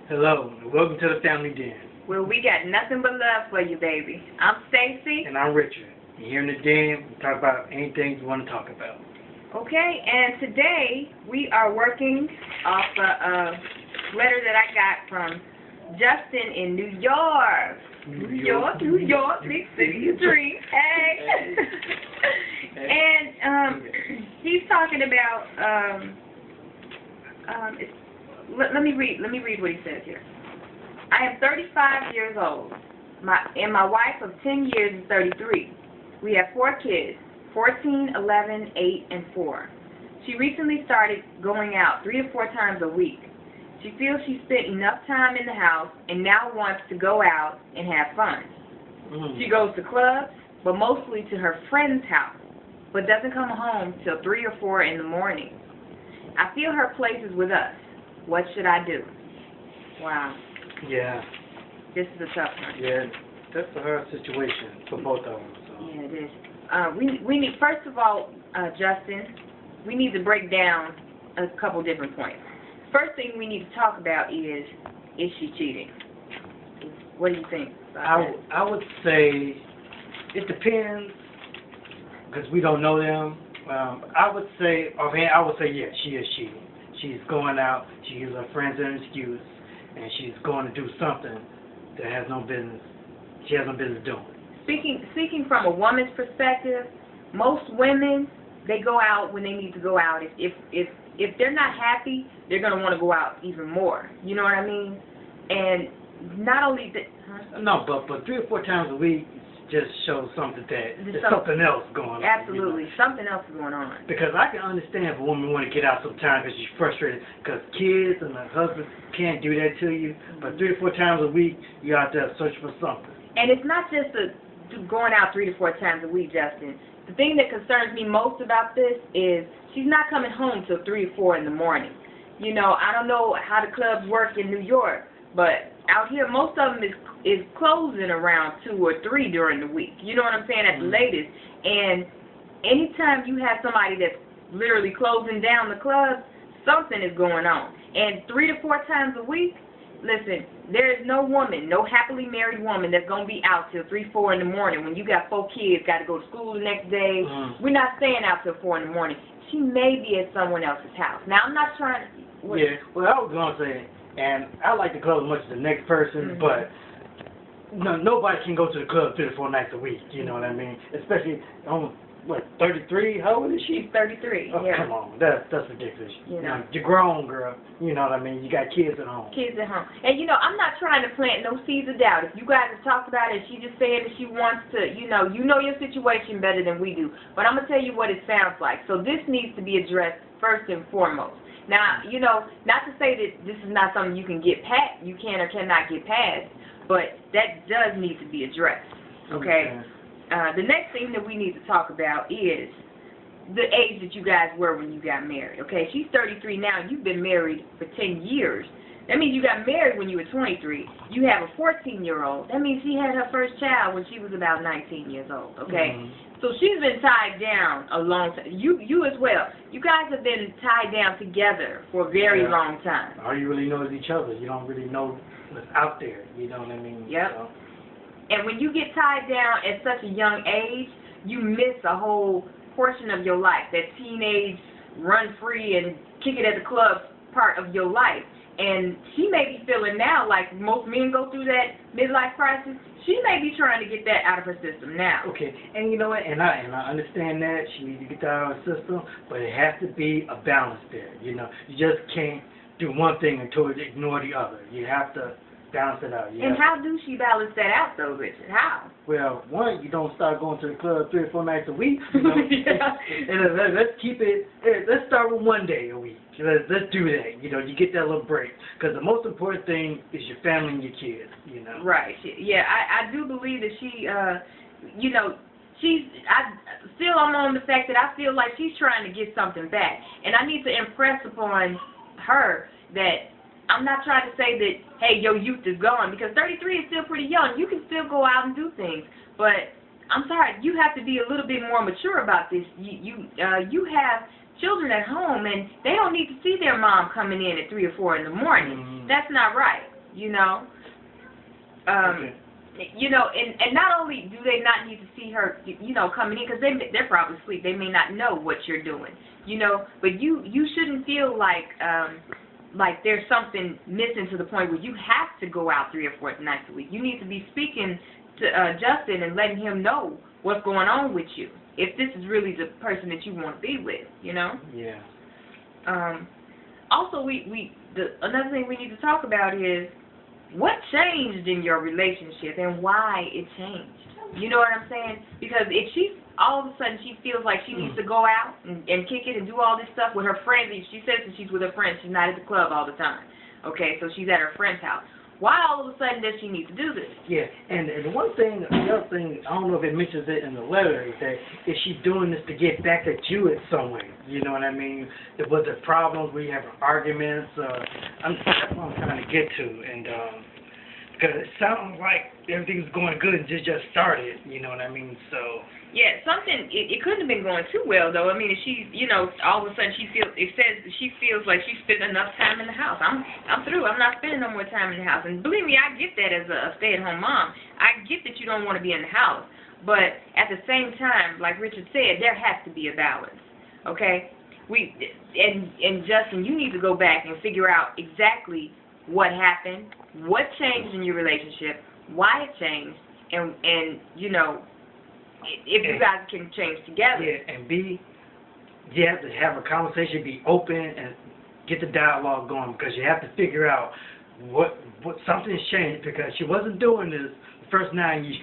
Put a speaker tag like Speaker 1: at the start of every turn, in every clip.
Speaker 1: Hello, and welcome to the Family Den.
Speaker 2: Well, we got nothing but love for you, baby. I'm Stacy.
Speaker 1: And I'm Richard. And here in the Den, we talk about anything you want to talk about.
Speaker 2: Okay, and today we are working off a letter that I got from Justin in New York. New York, big city of dreams. Hey. And he's talking about let me read what he says here. I am 35 years old. My wife of 10 years is 33. We have 4 kids, 14, 11, 8, and 4. She recently started going out 3 to 4 times a week. She feels she spent enough time in the house and now wants to go out and have fun. She goes to clubs, but mostly to her friend's house, but doesn't come home till 3 or 4 in the morning. I feel her place is with us. What should I do? Wow.
Speaker 1: Yeah.
Speaker 2: This is a tough one.
Speaker 1: Yeah, that's a hard situation for both of them. So.
Speaker 2: Yeah, it is. We need, first of all, Justin, we need to break down a couple different points. First thing we need to talk about is she cheating? What do you think about that?
Speaker 1: I would say it depends because we don't know them. I would say yeah, she is cheating. She's going out, she uses her friends as an excuse, and she's going to do something that has no business. She has no business doing.
Speaker 2: Speaking from a woman's perspective, most women, they go out when they need to go out. If they're not happy, they're gonna want to go out even more. You know what I mean? And not only that.
Speaker 1: No, but 3 or 4 times a week just shows something that there's something else going on.
Speaker 2: Absolutely,
Speaker 1: you know?
Speaker 2: Something else is going on.
Speaker 1: Because I can understand if a woman want to get out sometimes because she's frustrated because kids and her husband can't do that to you. But 3 to 4 times a week, you're out there searching for something.
Speaker 2: And it's not just going out 3 to 4 times a week, Justin. The thing that concerns me most about this is she's not coming home till 3 or 4 in the morning. You know, I don't know how the clubs work in New York, but out here most of them is closing around 2 or 3 during the week. You know what I'm saying? At the latest. And anytime you have somebody that's literally closing down the club, something is going on. And 3 to 4 times a week, listen, there is no woman, no happily married woman that's going to be out till 3, 4 in the morning when you got 4 kids, got to go to school the next day. We're not staying out till 4 in the morning. She may be at someone else's house. Now, I'm not trying to...
Speaker 1: Yeah, well, I was going to say, and I like the club as much as the next person, but nobody can go to the club 3 to 4 nights a week, you know what I mean? Especially on, 33? How old is she?
Speaker 2: She's 33,
Speaker 1: oh,
Speaker 2: yeah.
Speaker 1: Come on, that's ridiculous.
Speaker 2: You know.
Speaker 1: You're grown, girl. You know what I mean? You got kids at home.
Speaker 2: Kids at home. And, you know, I'm not trying to plant no seeds of doubt. If you guys have talked about it, she just saying that she wants to, you know your situation better than we do. But I'm going to tell you what it sounds like. So this needs to be addressed first and foremost. Now, you know, not to say that this is not something you can get past, you can or cannot get past, but that does need to be addressed, okay? The next thing that we need to talk about is the age that you guys were when you got married, okay? She's 33 now, you've been married for 10 years. That means you got married when you were 23. You have a 14-year-old. That means she had her first child when she was about 19 years old, okay? So she's been tied down a long time. You as well. You guys have been tied down together for a very long time.
Speaker 1: All you really know is each other. You don't really know what's out there. You know what I mean?
Speaker 2: Yep.
Speaker 1: So.
Speaker 2: And when you get tied down at such a young age, you miss a whole portion of your life, that teenage run free and kick it at the club part of your life. And she may be feeling now like most men go through that midlife crisis. She may be trying to get that out of her system now.
Speaker 1: Okay, and you know what? And I understand that she needs to get that out of her system, but it has to be a balance there. You know, you just can't do one thing and totally ignore the other. You have to balance it out.
Speaker 2: And how do she balance that out, though, Richard? How?
Speaker 1: Well, one, you don't start going to the club 3 or 4 nights a week. You know? And let's keep it. Let's start with 1 day a week. Let's do that. You know, you get that little break because the most important thing is your family and your kids. You know.
Speaker 2: Right. Yeah, I do believe that she, you know. I'm on the fact that I feel like she's trying to get something back. And I need to impress upon her that I'm not trying to say that, hey, your youth is gone, because 33 is still pretty young. You can still go out and do things. But I'm sorry, you have to be a little bit more mature about this. You have children at home, and they don't need to see their mom coming in at 3 or 4 in the morning. That's not right. you know.
Speaker 1: Okay.
Speaker 2: You know, and not only do they not need to see her, you know, coming in, because they're probably asleep. They may not know what you're doing, you know. But you shouldn't feel like there's something missing to the point where you have to go out 3 or 4 nights a week. You need to be speaking to Justin and letting him know what's going on with you, if this is really the person that you want to be with, you know.
Speaker 1: Yeah.
Speaker 2: Also, another thing we need to talk about is what changed in your relationship and why it changed. You know what I'm saying? Because if all of a sudden she feels like she needs to go out and kick it and do all this stuff with her friends, she says that she's with her friends, she's not at the club all the time. Okay, so she's at her friend's house. Why all of a sudden does she need to do this?
Speaker 1: Yeah, and the other thing, I don't know if it mentions it in the letter, is that is she doing this to get back at you in some way? You know what I mean? Was there problems? Were you having arguments? That's what I'm trying to get to, and because it sounds like everything's going good and just started. You know what I mean? So.
Speaker 2: Yeah, it couldn't have been going too well, though. I mean, if she, you know, all of a sudden she feels like she's spending enough time in the house. I'm through. I'm not spending no more time in the house. And believe me, I get that as a stay-at-home mom. I get that you don't want to be in the house. But at the same time, like Richard said, there has to be a balance, okay? And Justin, you need to go back and figure out exactly what happened, what changed in your relationship, why it changed, and you know, if you guys can change together.
Speaker 1: Yeah, and B, you have to have a conversation, be open, and get the dialogue going, because you have to figure out what something's changed, because she wasn't doing this the first 9 years.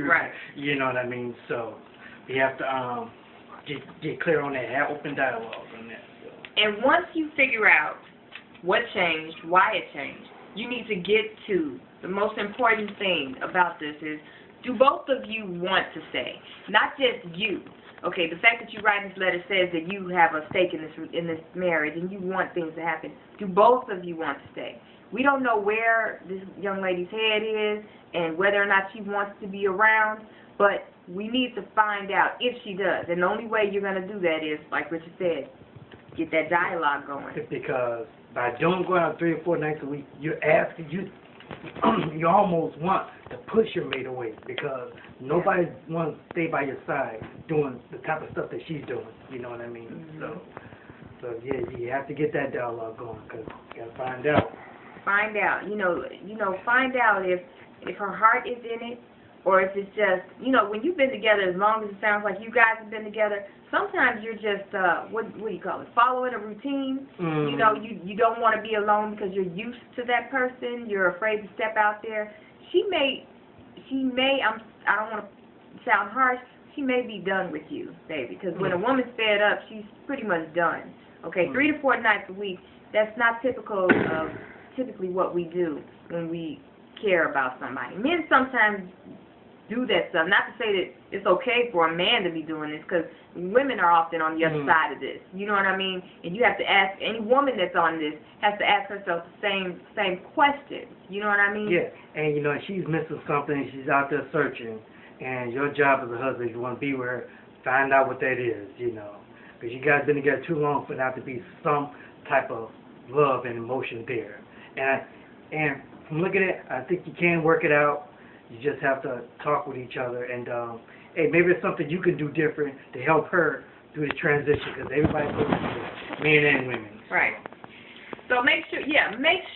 Speaker 2: Right.
Speaker 1: You know what I mean? So you have to get clear on that, have open dialogue on that. So.
Speaker 2: And once you figure out what changed, why it changed, you need to get to the most important thing about this is, do both of you want to stay? Not just you. Okay, the fact that you write this letter says that you have a stake in this marriage and you want things to happen. Do both of you want to stay? We don't know where this young lady's head is and whether or not she wants to be around, but we need to find out if she does. And the only way you're going to do that is, like Richard said, get that dialogue going.
Speaker 1: Because by going out 3 or 4 nights a week, you're asking, you almost want to push your mate away, because nobody wants to stay by your side doing the type of stuff that she's doing. You know what I mean?
Speaker 2: Mm-hmm.
Speaker 1: So yeah, you have to get that dialogue going, because you got to find out.
Speaker 2: Find out. You know, find out if her heart is in it, or if it's just, you know, when you've been together as long as it sounds like you guys have been together, sometimes you're just, what do you call it, following a routine.
Speaker 1: Mm.
Speaker 2: You know, you don't want to be alone because you're used to that person. You're afraid to step out there. She may, I don't want to sound harsh, she may be done with you, baby, because when a woman's fed up, she's pretty much done. Okay, 3 to 4 nights a week, that's not typical of typically what we do when we care about somebody. Men sometimes do that stuff. Not to say that it's okay for a man to be doing this, because women are often on the other side of this. You know what I mean? And you have to ask, any woman that's on this has to ask herself the same questions. You know what I mean?
Speaker 1: Yeah, and you know, she's missing something, she's out there searching, and your job as a husband, if you want to be with her, find out what that is, you know. Because you guys been together too long for there to be some type of love and emotion there. And from looking at it, I think you can work it out. You just have to talk with each other, and hey, maybe it's something you can do different to help her through this transition, because everybody goes through it, men and women.
Speaker 2: Right. So make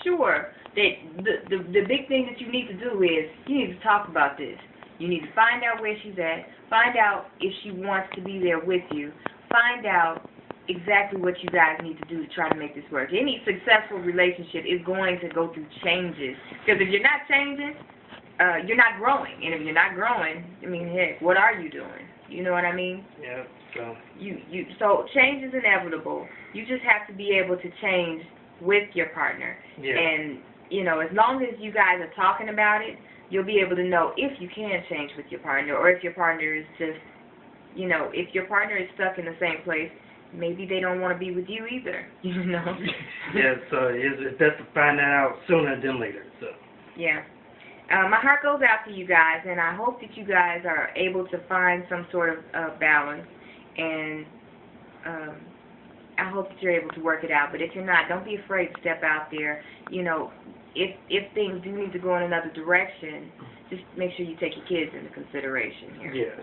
Speaker 2: sure that the big thing that you need to do is you need to talk about this. You need to find out where she's at, find out if she wants to be there with you, find out exactly what you guys need to do to try to make this work. Any successful relationship is going to go through changes, because if you're not changing, you're not growing, and if you're not growing, I mean, heck, what are you doing? You know what I mean?
Speaker 1: Yeah. So.
Speaker 2: So change is inevitable. You just have to be able to change with your partner.
Speaker 1: Yeah.
Speaker 2: And you know, as long as you guys are talking about it, you'll be able to know if you can change with your partner, or if your partner is just, you know, if your partner is stuck in the same place, maybe they don't want to be with you either. You know.
Speaker 1: Yeah. So it's best to find that out sooner than later. So.
Speaker 2: Yeah. My heart goes out to you guys, and I hope that you guys are able to find some sort of balance, and I hope that you're able to work it out. But if you're not, don't be afraid to step out there. You know, if things do need to go in another direction, just make sure you take your kids into consideration here.
Speaker 1: Yes.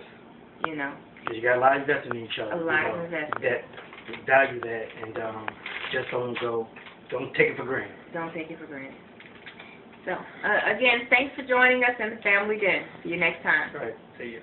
Speaker 2: You know.
Speaker 1: Because you got a lot invested in each other.
Speaker 2: A lot of investment.
Speaker 1: Value that, and just don't take it for granted.
Speaker 2: Don't take it for granted. So, again, thanks for joining us in the Family Den. See you next time.
Speaker 1: All right. See you.